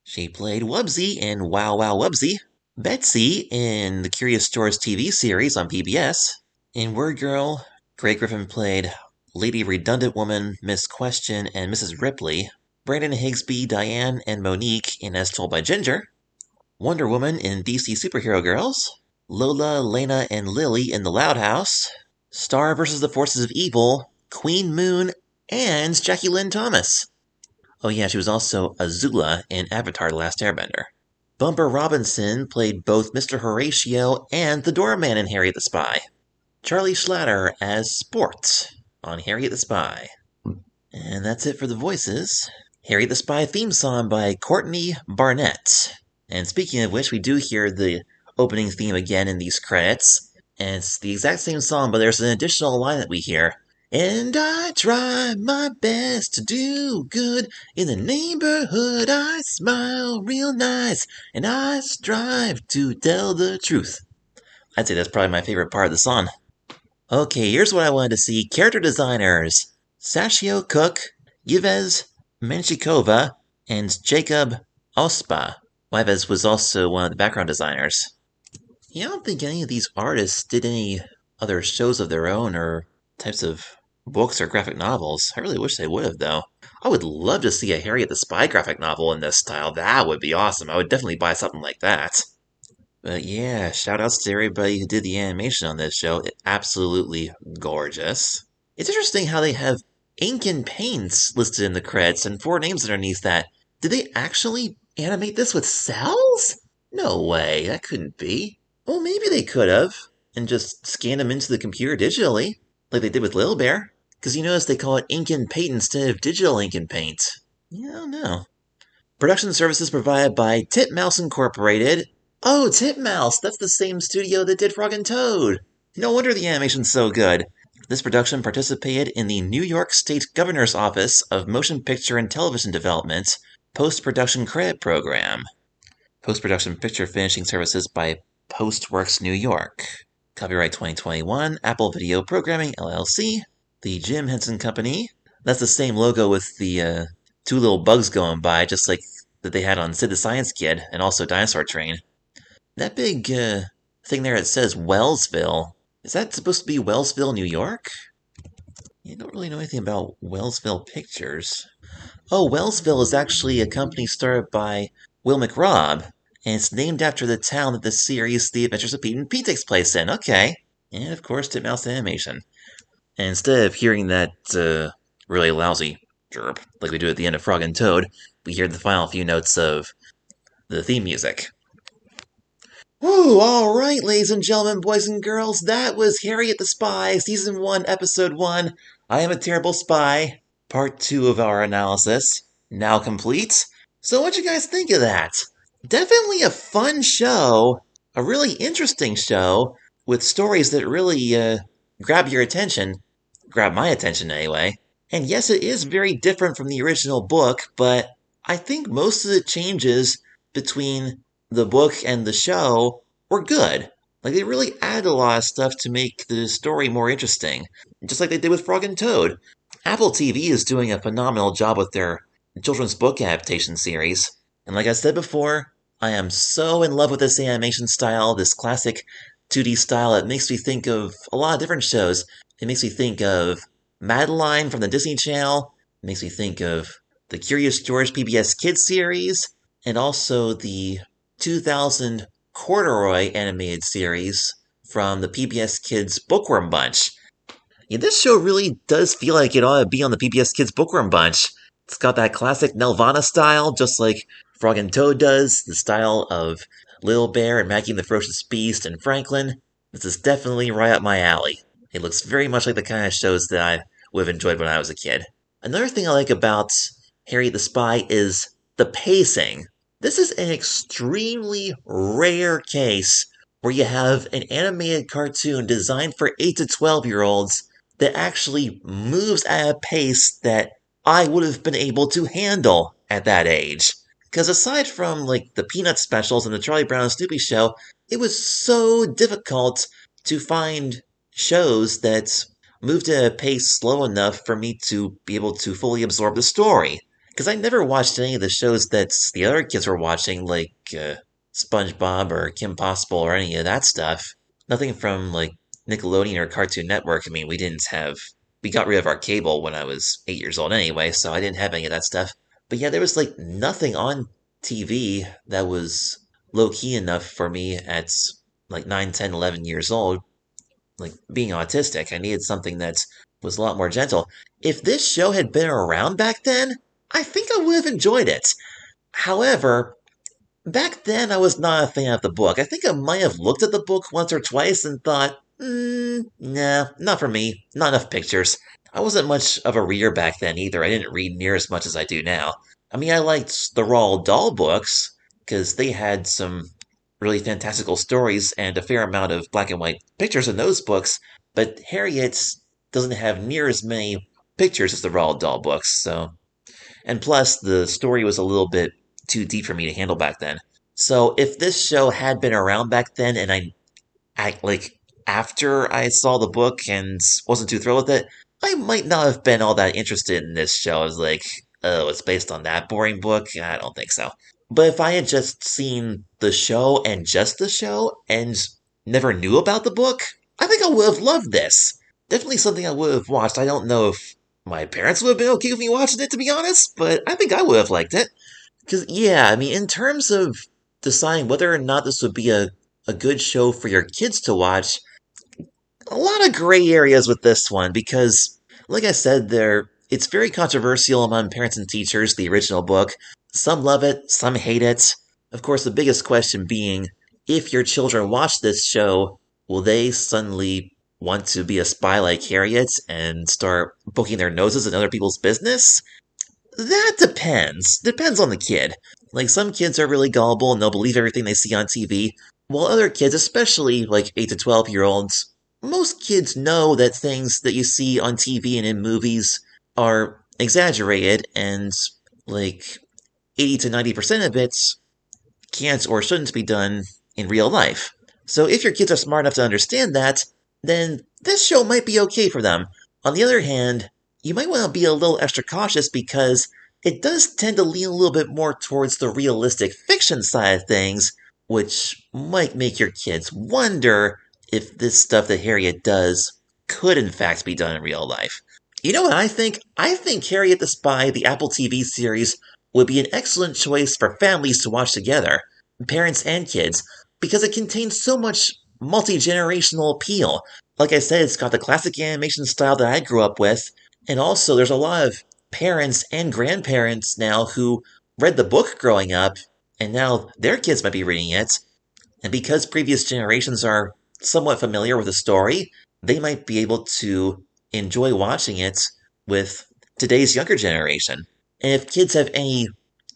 She played Wubsy in Wow Wow Wubsy. Betsy in the Curious George TV series on PBS. In Word Girl, Grey Griffin played Lady Redundant Woman, Miss Question, and Mrs. Ripley. Brandon Higsby, Diane, and Monique in As Told by Ginger. Wonder Woman in DC Superhero Girls. Lola, Lena, and Lily in The Loud House. Star vs. the Forces of Evil, Queen Moon, and Jackie Lynn Thomas. Oh yeah, she was also Azula in Avatar The Last Airbender. Bumper Robinson played both Mr. Horatio and the Doorman in Harriet the Spy. Charlie Schlatter as Sport on Harriet the Spy. And that's it for the voices. Harriet the Spy theme song by Courtney Barnett. And speaking of which, we do hear the opening theme again in these credits. And it's the exact same song, but there's an additional line that we hear. And I try my best to do good. In the neighborhood I smile real nice, and I strive to tell the truth. I'd say that's probably my favorite part of the song. Okay, here's what I wanted to see. Character designers. Sashio Cook, Yves Menchikova, and Jacob Ospa. Yves was also one of the background designers. Yeah, I don't think any of these artists did any other shows of their own or types of books or graphic novels. I really wish they would have, though. I would love to see a Harriet the Spy graphic novel in this style. That would be awesome. I would definitely buy something like that. But yeah, shout outs to everybody who did the animation on this show. It's absolutely gorgeous. It's interesting how they have ink and paints listed in the credits and 4 names underneath that. Did they actually animate this with cells? No way, that couldn't be. Well, maybe they could have, and just scanned them into the computer digitally, like they did with Little Bear. Because you notice they call it ink and paint instead of digital ink and paint. Yeah, I don't know. Production services provided by Titmouse Incorporated. Oh, Titmouse! That's the same studio that did Frog and Toad! No wonder the animation's so good. This production participated in the New York State Governor's Office of Motion Picture and Television Development Post-Production Credit Program. Post-production picture finishing services by Postworks New York. Copyright 2021, Apple Video Programming, LLC. The Jim Henson Company. That's the same logo with the 2 little bugs going by, just like that they had on Sid the Science Kid, and also Dinosaur Train. That big thing there that says Wellsville, is that supposed to be Wellsville, New York? You don't really know anything about Wellsville Pictures. Oh, Wellsville is actually a company started by Will McRobb, and it's named after the town that the series The Adventures of Pete and Pete takes place in. Okay. And of course, Titmouse Animation. And instead of hearing that really lousy chirp, like we do at the end of Frog and Toad, we hear the final few notes of the theme music. Woo, alright, ladies and gentlemen, boys and girls, that was Harriet the Spy, Season 1, Episode 1, I Am a Terrible Spy, Part 2 of our analysis, now complete. So what'd you guys think of that? Definitely a fun show, a really interesting show, with stories that really grab your attention, grab my attention anyway. And yes, it is very different from the original book, but I think most of the changes between the book and the show were good. Like, they really added a lot of stuff to make the story more interesting, just like they did with Frog and Toad. Apple TV is doing a phenomenal job with their children's book adaptation series. And like I said before, I am so in love with this animation style, this classic 2D style. It makes me think of a lot of different shows. It makes me think of Madeline from the Disney Channel. It makes me think of the Curious George PBS Kids series, and also the 2000 Corduroy animated series from the PBS Kids Bookworm Bunch. Yeah, this show really does feel like it ought to be on the PBS Kids Bookworm Bunch. It's got that classic Nelvana style, just like Frog and Toad does, the style of Little Bear and Maggie and the Ferocious Beast and Franklin. This is definitely right up my alley. It looks very much like the kind of shows that I would have enjoyed when I was a kid. Another thing I like about Harriet the Spy is the pacing. This is an extremely rare case where you have an animated cartoon designed for 8 to 12-year-olds that actually moves at a pace that I would have been able to handle at that age. Because aside from, like, the Peanut specials and the Charlie Brown and Snoopy show, it was so difficult to find shows that moved at a pace slow enough for me to be able to fully absorb the story. Because I never watched any of the shows that the other kids were watching, like SpongeBob or Kim Possible or any of that stuff. Nothing from, like, Nickelodeon or Cartoon Network. I mean, we got rid of our cable when I was 8 years old anyway, so I didn't have any of that stuff. But yeah, there was, like, nothing on TV that was low-key enough for me at, like, 9, 10, 11 years old. Like, being autistic, I needed something that was a lot more gentle. If this show had been around back then, I think I would have enjoyed it. However, back then I was not a fan of the book. I think I might have looked at the book once or twice and thought, nah, not for me. Not enough pictures. I wasn't much of a reader back then either. I didn't read near as much as I do now. I mean, I liked the Roald Dahl books, because they had some really fantastical stories and a fair amount of black and white pictures in those books, but Harriet doesn't have near as many pictures as the Roald Dahl books, and plus the story was a little bit too deep for me to handle back then. So if this show had been around back then and I like after I saw the book and wasn't too thrilled with it, I might not have been all that interested in this show. I was like, oh, it's based on that boring book? I don't think so. But if I had just seen the show and just the show and never knew about the book, I think I would have loved this. Definitely something I would have watched. I don't know if my parents would have been okay with me watching it, to be honest, but I think I would have liked it. Because, yeah, I mean, in terms of deciding whether or not this would be a good show for your kids to watch, a lot of gray areas with this one because, like I said, it's very controversial among parents and teachers, the original book. Some love it, some hate it. Of course, the biggest question being, if your children watch this show, will they suddenly want to be a spy like Harriet and start poking their noses in other people's business? That depends. Depends on the kid. Like, some kids are really gullible and they'll believe everything they see on TV, while other kids, especially like 8 to 12-year-olds, most kids know that things that you see on TV and in movies are exaggerated, and like 80 to 90% of it can't or shouldn't be done in real life. So if your kids are smart enough to understand that, then this show might be okay for them. On the other hand, you might want to be a little extra cautious because it does tend to lean a little bit more towards the realistic fiction side of things, which might make your kids wonder if this stuff that Harriet does could in fact be done in real life. You know what I think? I think Harriet the Spy, the Apple TV series, would be an excellent choice for families to watch together, parents and kids, because it contains so much multi-generational appeal. Like I said, it's got the classic animation style that I grew up with, and also there's a lot of parents and grandparents now who read the book growing up, and now their kids might be reading it, and because previous generations are somewhat familiar with the story, they might be able to enjoy watching it with today's younger generation. And if kids have any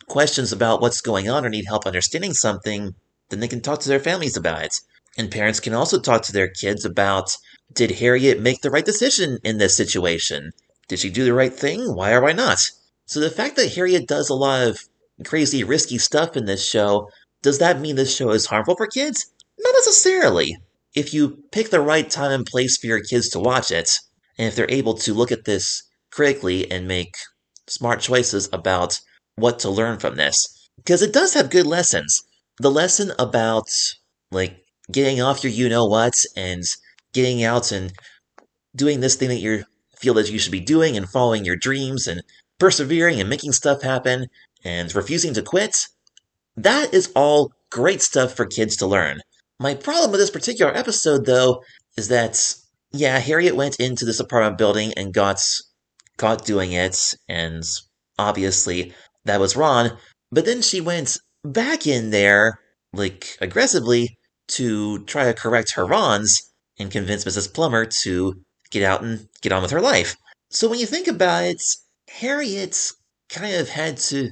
questions about what's going on or need help understanding something, then they can talk to their families about it. And parents can also talk to their kids about, did Harriet make the right decision in this situation? Did she do the right thing? Why or why not? So the fact that Harriet does a lot of crazy, risky stuff in this show, does that mean this show is harmful for kids? Not necessarily. If you pick the right time and place for your kids to watch it, and if they're able to look at this critically and make smart choices about what to learn from this. Because it does have good lessons. The lesson about, like, getting off your you-know-what and getting out and doing this thing that you feel that you should be doing and following your dreams and persevering and making stuff happen and refusing to quit, that is all great stuff for kids to learn. My problem with this particular episode, though, is that, yeah, Harriet went into this apartment building and got caught doing it, and obviously that was wrong, but then she went back in there, like, aggressively, to try to correct her wrongs and convince Mrs. Plummer to get out and get on with her life. So when you think about it, Harriet kind of had to...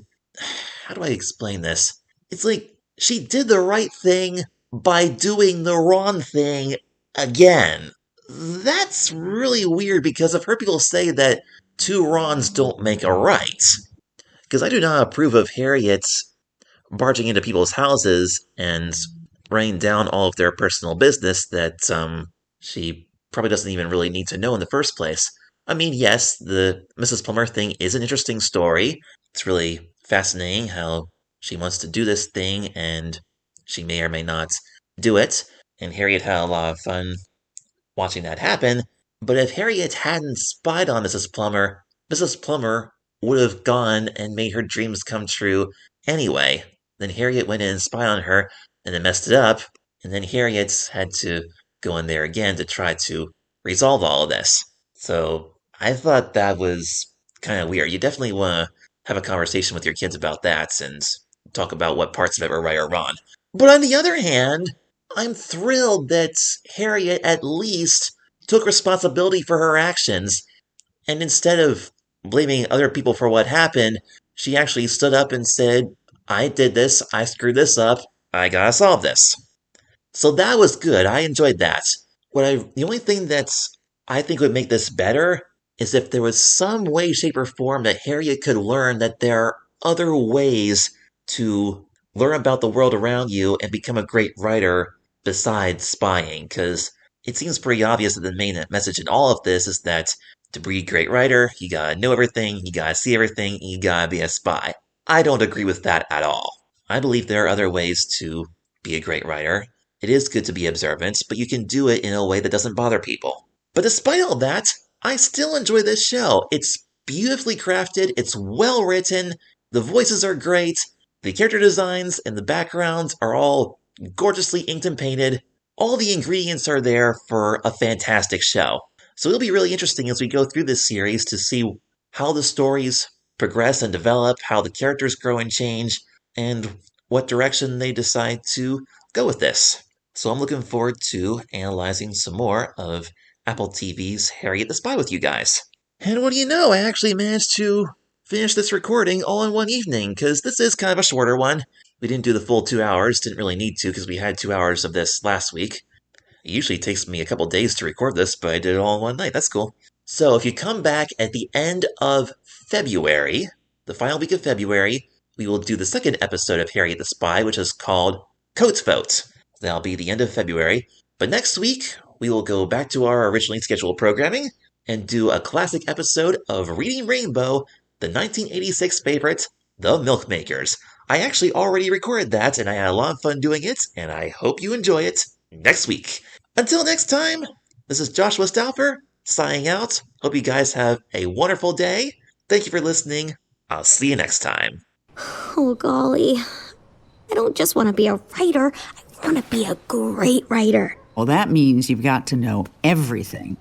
How do I explain this? It's like she did the right thing by doing the wrong thing again. That's really weird because I've heard people say that two wrongs don't make a right. Because I do not approve of Harriet barging into people's houses and writing down all of their personal business that she probably doesn't even really need to know in the first place. I mean, yes, the Mrs. Plummer thing is an interesting story. It's really fascinating how she wants to do this thing and she may or may not do it. And Harriet had a lot of fun watching that happen. But if Harriet hadn't spied on Mrs. Plummer would have gone and made her dreams come true anyway. Then Harriet went in and spied on her, and then messed it up, and then Harriet had to go in there again to try to resolve all of this. So I thought that was kind of weird. You definitely want to have a conversation with your kids about that and talk about what parts of it were right or wrong. But on the other hand, I'm thrilled that Harriet at least took responsibility for her actions, and instead of blaming other people for what happened, she actually stood up and said, I did this, I screwed this up, I gotta solve this. So that was good, I enjoyed that. The only thing that's I think would make this better is if there was some way, shape, or form that Harriet could learn that there are other ways to learn about the world around you and become a great writer besides spying, because it seems pretty obvious that the main message in all of this is that to be a great writer, you gotta know everything, you gotta see everything, and you gotta be a spy. I don't agree with that at all. I believe there are other ways to be a great writer. It is good to be observant, but you can do it in a way that doesn't bother people. But despite all that, I still enjoy this show. It's beautifully crafted, it's well written, the voices are great, the character designs and the backgrounds are all gorgeously inked and painted. All the ingredients are there for a fantastic show. So it'll be really interesting as we go through this series to see how the stories progress and develop, how the characters grow and change, and what direction they decide to go with this. So I'm looking forward to analyzing some more of Apple TV's Harriet the Spy with you guys. And what do you know, I actually managed to finish this recording all in one evening, because this is kind of a shorter one. We didn't do the full 2 hours, didn't really need to because we had 2 hours of this last week. It usually takes me a couple days to record this, but I did it all in one night, that's cool. So if you come back at the end of February, the final week of February, we will do the second episode of Harriet the Spy, which is called Coat Vote. That'll be the end of February. But next week, we will go back to our originally scheduled programming and do a classic episode of Reading Rainbow, the 1986 favorite, The Milkmakers. I actually already recorded that, and I had a lot of fun doing it, and I hope you enjoy it next week. Until next time, this is Joshua Stauffer, signing out. Hope you guys have a wonderful day. Thank you for listening. I'll see you next time. Oh, golly. I don't just want to be a writer. I want to be a great writer. Well, that means you've got to know everything.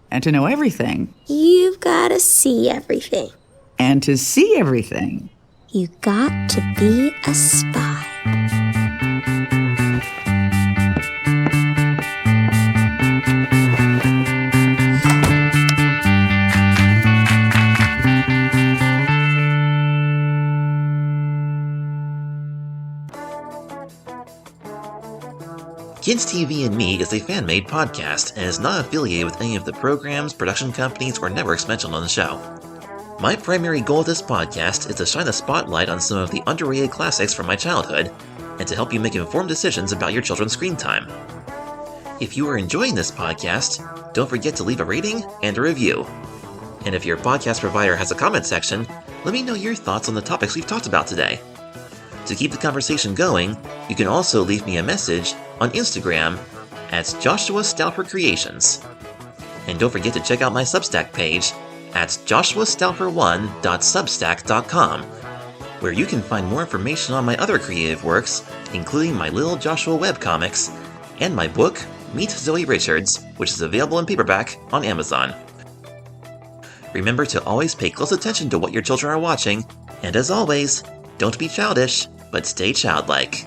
And to know everything. You've got to see everything. And to see everything. You got to be a spy. Kids TV and Me is a fan-made podcast and is not affiliated with any of the programs, production companies, or networks mentioned on the show. My primary goal of this podcast is to shine a spotlight on some of the underrated classics from my childhood, and to help you make informed decisions about your children's screen time. If you are enjoying this podcast, don't forget to leave a rating and a review. And if your podcast provider has a comment section, let me know your thoughts on the topics we've talked about today. To keep the conversation going, you can also leave me a message on Instagram at Joshua Stauffer Creations. And don't forget to check out my Substack page at joshuastauffer1.substack.com, where you can find more information on my other creative works, including my Little Joshua webcomics, and my book, Meet Zoe Richards, which is available in paperback on Amazon. Remember to always pay close attention to what your children are watching, and as always, don't be childish, but stay childlike.